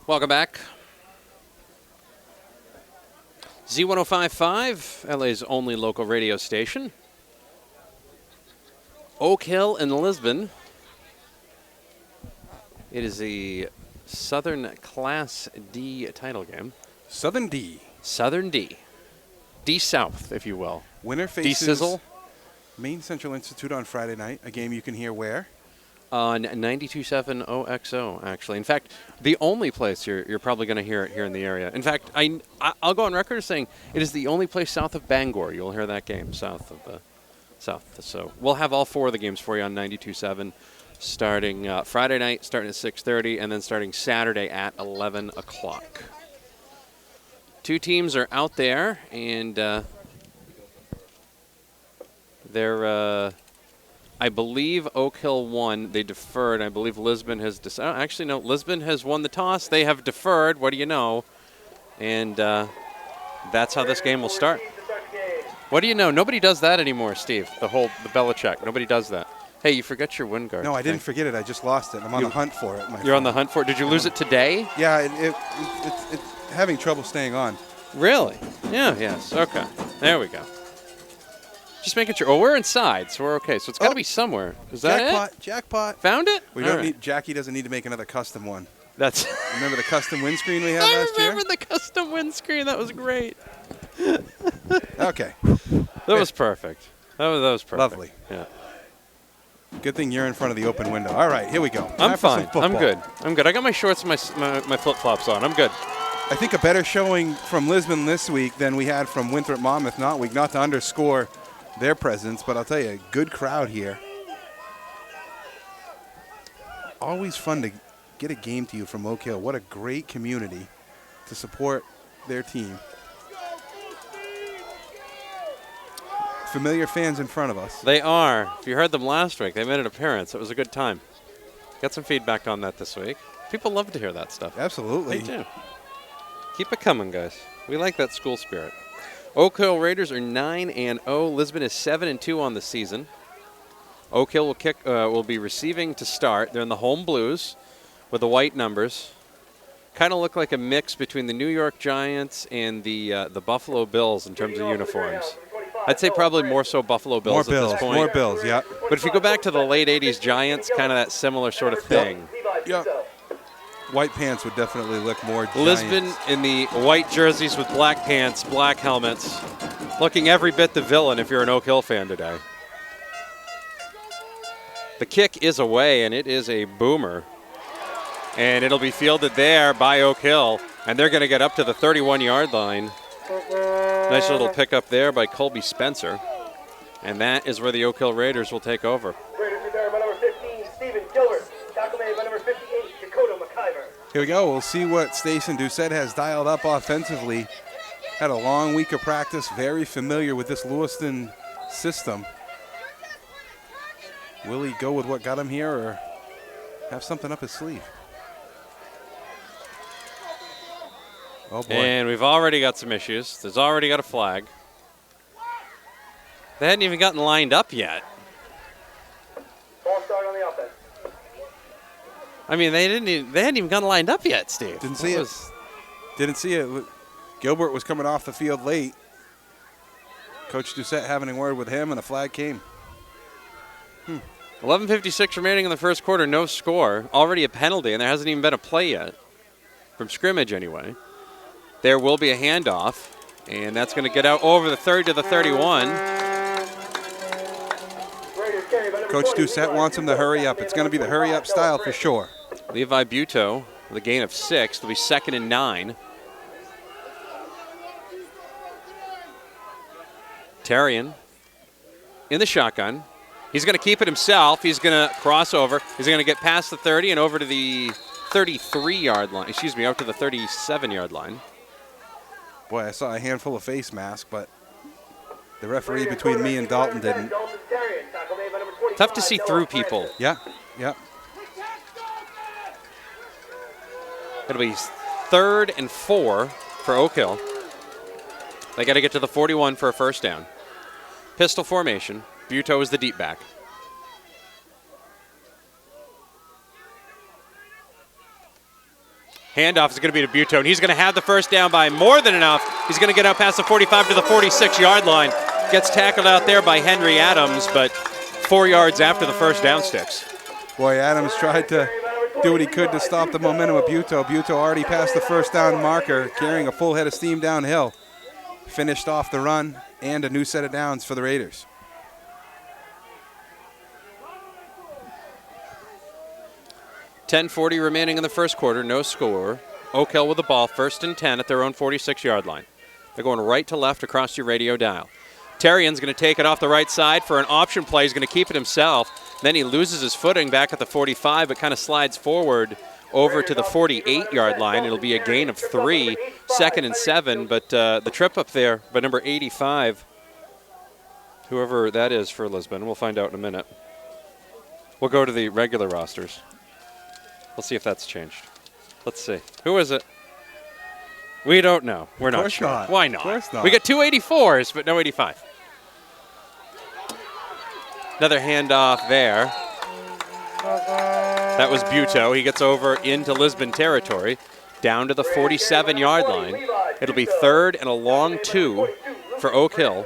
Welcome back. Z1055, LA's only local radio station. Oak Hill and Lisbon. It is the Southern Class D title game. Southern D. Southern D. D South, if you will. Winner D faces Sizzle. Maine Central Institute on Friday night, a game you can hear where? On 92.7 OXO, actually. In fact, the only place you're probably going to hear it here in the area. In fact, I'll go on record as saying it is the only place south of Bangor you'll hear that game, south of the south. So we'll have all four of the games for you on 92.7, starting Friday night, starting at 6:30, and then starting Saturday at 11 o'clock. Two teams are out there, and they're... I believe Oak Hill won. They deferred. I believe Lisbon has decided. Actually, no. Lisbon has won the toss. They have deferred. What do you know? And that's how this game will start. What do you know? Nobody does that anymore, Steve. The Belichick. Nobody does that. Hey, you forgot your wind guard. No, I didn't forget it. I just lost it. I'm on the hunt for it. You're on the hunt for it. Did you lose it today? Yeah, it's having trouble staying on. Really? Yeah. Yes. Okay. There we go. Just making sure. Oh, we're inside, so we're okay. So it's got to be somewhere. Is that it? Jackpot. Found it? We don't need. Jackie doesn't need to make another custom one. That's. Remember the custom windscreen we had last year? I remember the custom windscreen. That was great. Okay. That was perfect. That was perfect. Lovely. Yeah. Good thing you're in front of the open window. All right, here we go. I'm fine. I'm good. I got my shorts and my flip-flops on. I'm good. I think a better showing from Lisbon this week than we had from Winthrop Monmouth not week. Not to underscore their presence, but I'll tell you, a good crowd here. Always fun to get a game to you from Oak Hill. What a great community to support their team. Familiar fans in front of us. They are. If you heard them last week, they made an appearance. It was a good time. Got some feedback on that this week. People love to hear that stuff. Absolutely. They do. Keep it coming, guys. We like that school spirit. Oak Hill Raiders are 9-0. Lisbon is 7-2 on the season. Oak Hill will be receiving to start. They're in the home blues with the white numbers. Kind of look like a mix between the New York Giants and the Buffalo Bills in terms of uniforms. I'd say probably more so Buffalo Bills at this point. More Bills, yeah. But if you go back to the late 80s Giants, kind of that similar sort of thing. Yeah. White pants would definitely look more Giants. Lisbon in the white jerseys with black pants, black helmets, looking every bit the villain if you're an Oak Hill fan today. The kick is away, and it is a boomer. And it'll be fielded there by Oak Hill, and they're going to get up to the 31-yard line. Nice little pickup there by Colby Spencer. And that is where the Oak Hill Raiders will take over. Raiders return by number 15, Stephen Gilbert. Tackle made by number 58, Dakota McIver. Here we go. We'll see what Stacey Doucette has dialed up offensively. Had a long week of practice. Very familiar with this Lewiston system. Will he go with what got him here or have something up his sleeve? Oh, boy. And we've already got some issues. There's already got a flag. They hadn't even gotten lined up yet. Ball start on the offense. I mean, they hadn't even gotten lined up yet, Steve. Didn't see it. Didn't see it. Gilbert was coming off the field late. Coach Doucette having a word with him, and a flag came. 11:56 remaining in the first quarter, no score. Already a penalty, and there hasn't even been a play yet. From scrimmage, anyway. There will be a handoff, and that's going to get out over the 30 to the 31. Coach Doucette wants him to hurry up. It's going to be the hurry-up style for sure. Levi Buteau with a gain of 6. It'll be 2nd and 9. Tarian in the shotgun. He's going to keep it himself. He's going to cross over. He's going to get past the 30 and over to the 33-yard line. Excuse me, out to the 37-yard line. Boy, I saw a handful of face masks, but the referee between me and Dalton didn't. Tough to see through people. Yeah, yeah. It'll be 3rd and 4 for Oak Hill. They got to get to the 41 for a first down. Pistol formation. Buteau is the deep back. Handoff is going to be to Buteau, and he's going to have the first down by more than enough. He's going to get out past the 45 to the 46-yard line. Gets tackled out there by Henry Adams, but 4 yards after the first down sticks. Boy, Adams tried to do what he could to stop the momentum of Buteau. Buteau already passed the first down marker, carrying a full head of steam downhill. Finished off the run and a new set of downs for the Raiders. .10:40 remaining in the first quarter, no score. Oak Hill with the ball, 1st and 10 at their own 46-yard line. They're going right to left across your radio dial. Terrian's going to take it off the right side for an option play. He's going to keep it himself. Then he loses his footing back at the 45, but kind of slides forward over to the 48-yard line. It'll be a gain of 3, 2nd and 7, but the trip up there by number 85, whoever that is for Lisbon, we'll find out in a minute. We'll go to the regular rosters. We'll see if that's changed. Let's see. Who is it? We don't know. We're not sure. Not. Why not? Of course not. We got 2 84s, but no 85. Another handoff there. That was Buteau. He gets over into Lisbon territory, down to the 47-yard line. It'll be 3rd and a long 2 for Oak Hill.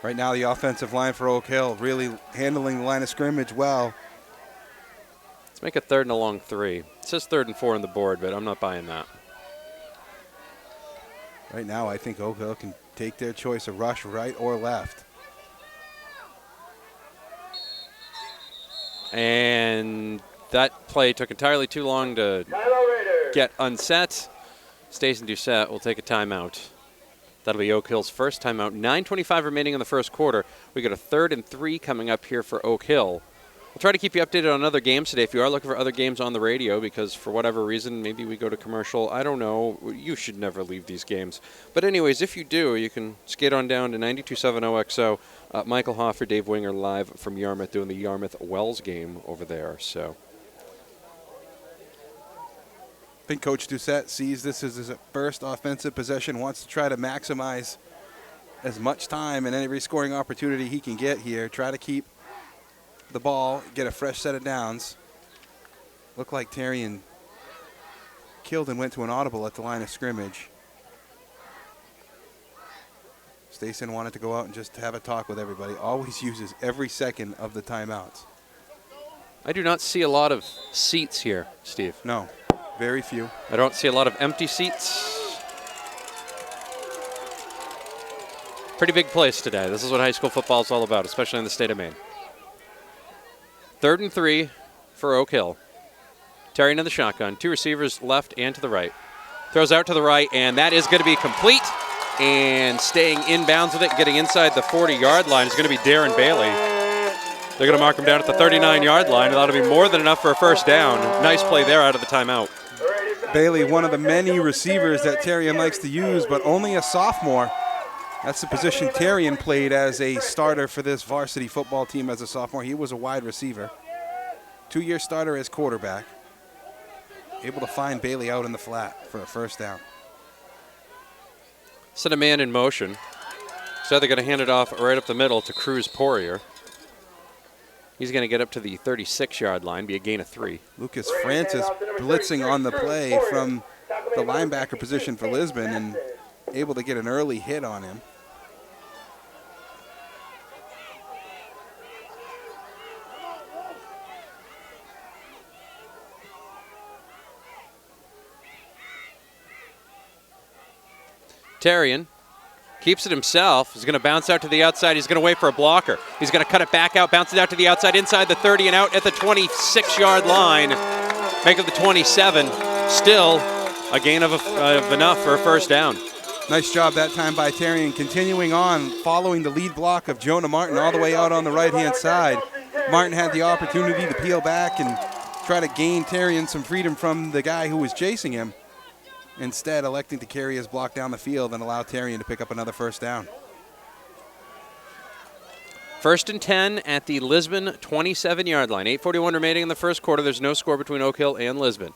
Right now, the offensive line for Oak Hill really handling the line of scrimmage well. Let's make it 3rd and a long 3. It says 3rd and 4 on the board, but I'm not buying that. Right now, I think Oak Hill can take their choice of rush right or left. And that play took entirely too long to get unset. Stacey Doucette will take a timeout. That'll be Oak Hill's first timeout. 9:25 remaining in the first quarter. We got a 3rd and 3 coming up here for Oak Hill. We'll try to keep you updated on other games today. If you are looking for other games on the radio, because for whatever reason, maybe we go to commercial. I don't know. You should never leave these games. But anyways, if you do, you can skate on down to 92.7 OXO. Michael Hoffer, Dave Winger live from Yarmouth doing the Yarmouth-Wells game over there. So I think Coach Doucette sees this as his first offensive possession, wants to try to maximize as much time and every scoring opportunity he can get here. Try to keep the ball, get a fresh set of downs. Looked like Terrian killed and went to an audible at the line of scrimmage. Stacey wanted to go out and just have a talk with everybody. Always uses every second of the timeouts. I do not see a lot of seats here, Steve. No, very few. I don't see a lot of empty seats. Pretty big place today. This is what high school football is all about, especially in the state of Maine. 3rd and 3 for Oak Hill. Terrian in the shotgun. 2 receivers left and to the right. Throws out to the right, and that is going to be complete. And staying inbounds with it, getting inside the 40-yard line is going to be Darren Bailey. They're going to mark him down at the 39-yard line, and that'll be more than enough for a first down. Nice play there out of the timeout. Bailey, one of the many receivers that Terrian likes to use, but only a sophomore. That's the position Terrian played as a starter for this varsity football team as a sophomore. He was a wide receiver. 2-year starter as quarterback. Able to find Bailey out in the flat for a first down. Set a man in motion. So they're going to hand it off right up the middle to Cruz Poirier. He's going to get up to the 36-yard line, be a gain of 3. Lucas Francis blitzing on the play from the linebacker position for Lisbon and able to get an early hit on him. Terrian keeps it himself. He's going to bounce out to the outside. He's going to wait for a blocker. He's going to cut it back out, bounce it out to the outside, inside the 30 and out at the 26-yard line. Make it the 27. Still a gain of enough for a first down. Nice job that time by Terrian, continuing on, following the lead block of Jonah Martin all the way out on the right-hand side. Martin had the opportunity to peel back and try to gain Terrian some freedom from the guy who was chasing him. Instead, electing to carry his block down the field and allow Terrian to pick up another first down. First and 10 at the Lisbon 27-yard line. 8:41 remaining in the first quarter. There's no score between Oak Hill and Lisbon.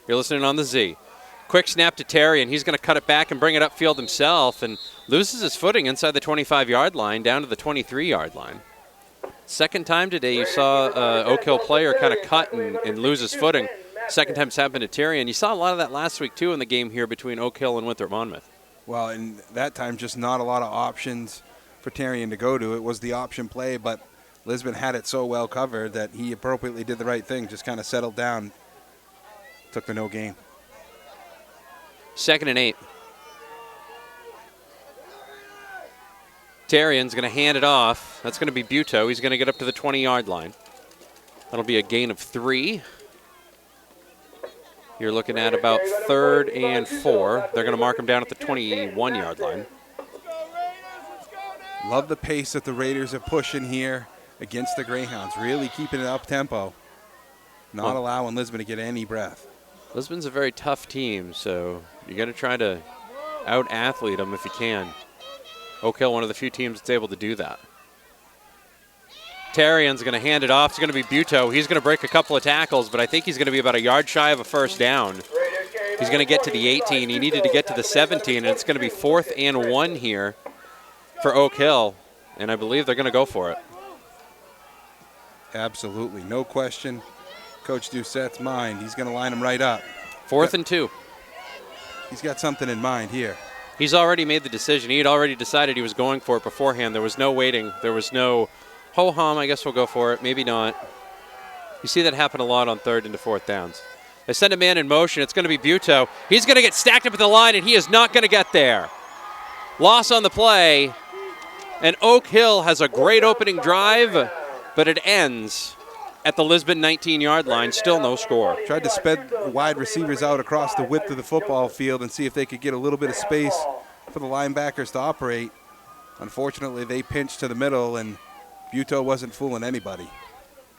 You're listening on the Z. Quick snap to Terry, and he's going to cut it back and bring it upfield himself and loses his footing inside the 25-yard line down to the 23-yard line. Second time today you saw Oak Hill player kind of cut and lose his footing. Second time it's happened to Terry, and you saw a lot of that last week, too, in the game here between Oak Hill and Winthrop Monmouth. Well, and that time just not a lot of options for Terrian to go to. It was the option play, but Lisbon had it so well covered that he appropriately did the right thing, just kind of settled down, took the no gain. 2nd and 8. Terrian's going to hand it off. That's going to be Buto. He's going to get up to the 20-yard line. That'll be a gain of 3. You're looking at about 3rd and 4. They're going to mark him down at the 21-yard line. Love the pace that the Raiders are pushing here against the Greyhounds, really keeping it up-tempo, not allowing Lisbon to get any breath. Lisbon's a very tough team, so you got to try to out-athlete them if you can. Oak Hill, one of the few teams that's able to do that. Terrian's going to hand it off. It's going to be Buto. He's going to break a couple of tackles, but I think he's going to be about a yard shy of a first down. He's going to get to the 18. He needed to get to the 17, and it's going to be 4th and 1 here for Oak Hill, and I believe they're going to go for it. Absolutely, no question. Coach Doucette's mind, he's going to line them right up. 4th and 2. He's got something in mind here. He's already made the decision. He had already decided he was going for it beforehand. There was no waiting. There was no ho-hum, I guess we'll go for it, maybe not. You see that happen a lot on 3rd and 4th downs. They send a man in motion. It's going to be Buto. He's going to get stacked up at the line, and he is not going to get there. Loss on the play, and Oak Hill has a great opening drive, but it ends at the Lisbon 19-yard line. Still no score. Tried to spread wide receivers out across the width of the football field and see if they could get a little bit of space for the linebackers to operate. Unfortunately, they pinched to the middle, and Buto wasn't fooling anybody.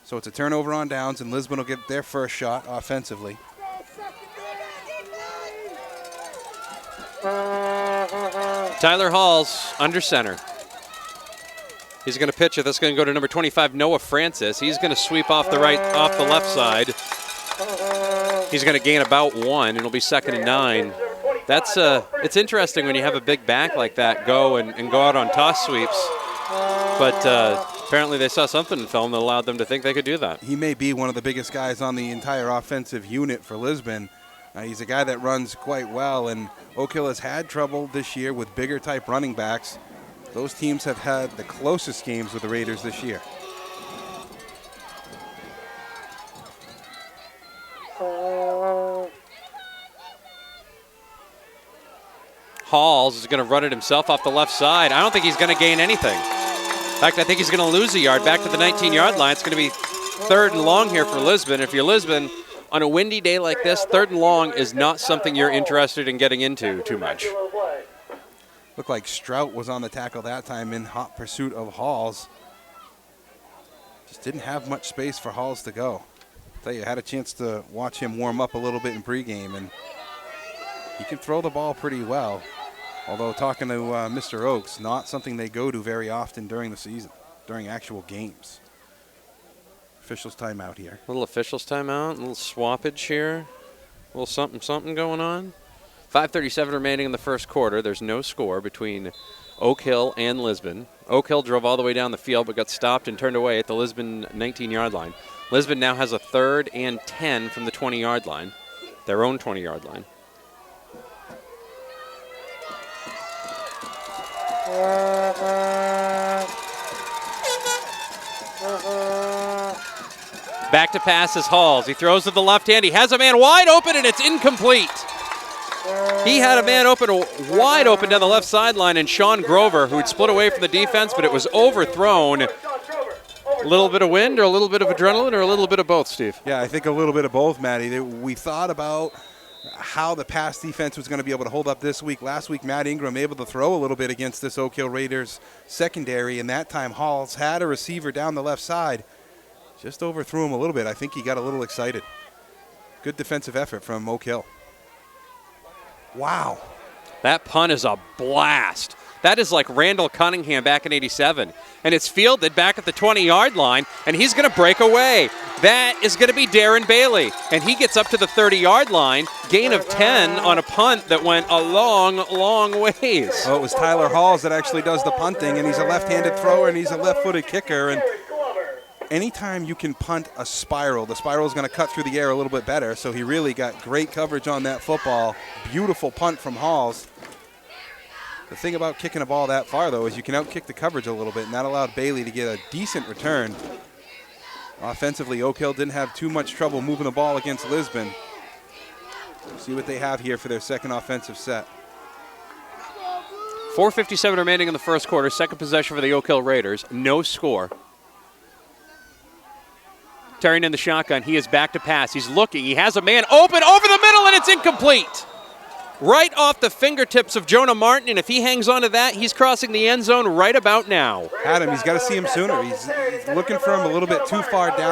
So it's a turnover on downs, and Lisbon will get their first shot offensively. Tyler Hall's under center. He's going to pitch it. That's going to go to number 25, Noah Francis. He's going to sweep off the left side. He's going to gain about 1, and it'll be 2nd and 9. That's it's interesting when you have a big back like that go and go out on toss sweeps. But apparently they saw something in film that allowed them to think they could do that. He may be one of the biggest guys on the entire offensive unit for Lisbon. He's a guy that runs quite well, and Oak Hill has had trouble this year with bigger type running backs. Those teams have had the closest games with the Raiders this year. Halls is going to run it himself off the left side. I don't think he's going to gain anything. In fact, I think he's going to lose a yard back to the 19-yard line. It's going to be 3rd and long here for Lisbon. If you're Lisbon, on a windy day like this, 3rd and long is not something you're interested in getting into too much. Looked like Strout was on the tackle that time in hot pursuit of Halls. Just didn't have much space for Halls to go. I'll tell you, I had a chance to watch him warm up a little bit in pregame, and he can throw the ball pretty well. Although talking to Mr. Oakes, not something they go to very often during the season, during actual games. Officials timeout here. A little officials timeout, a little swappage here. A little something going on. 5:37 remaining in the first quarter. There's no score between Oak Hill and Lisbon. Oak Hill drove all the way down the field but got stopped and turned away at the Lisbon 19-yard line. Lisbon now has a 3rd and 10 from the 20-yard line, their own 20-yard line. Back to pass is Halls. He throws to the left hand. He has a man wide open, and it's incomplete. He had a man wide open down the left sideline, and Sean Grover, who had split away from the defense, but it was overthrown. A little bit of wind or a little bit of adrenaline or a little bit of both, Steve? Yeah, I think a little bit of both, Matty. We thought about how the pass defense was going to be able to hold up this week. Last week, Matt Ingram able to throw a little bit against this Oak Hill Raiders secondary, and that time Halls had a receiver down the left side. Just overthrew him a little bit. I think he got a little excited. Good defensive effort from Oak Hill. Wow. That punt is a blast. That is like Randall Cunningham back in '87. And it's fielded back at the 20-yard line, and he's going to break away. That is going to be Darren Bailey. And he gets up to the 30-yard line, gain of 10 on a punt that went a long, long ways. Oh, it was Tyler Halls that actually does the punting, and he's a left-handed thrower, and he's a left-footed kicker. And anytime you can punt a spiral, the spiral is going to cut through the air a little bit better. So he really got great coverage on that football. Beautiful punt from Halls. The thing about kicking a ball that far, though, is you can outkick the coverage a little bit, and that allowed Bailey to get a decent return. Offensively, Oak Hill didn't have too much trouble moving the ball against Lisbon. See what they have here for their second offensive set. 4:57 remaining in the first quarter. Second possession for the Oak Hill Raiders. No score. Tearing in the shotgun. He is back to pass. He's looking. He has a man open over the middle, and it's incomplete. Right off the fingertips of Jonah Martin, and if he hangs on to that, he's crossing the end zone right about now. Adam, he's got to see him sooner. He's looking for him a little bit too far down.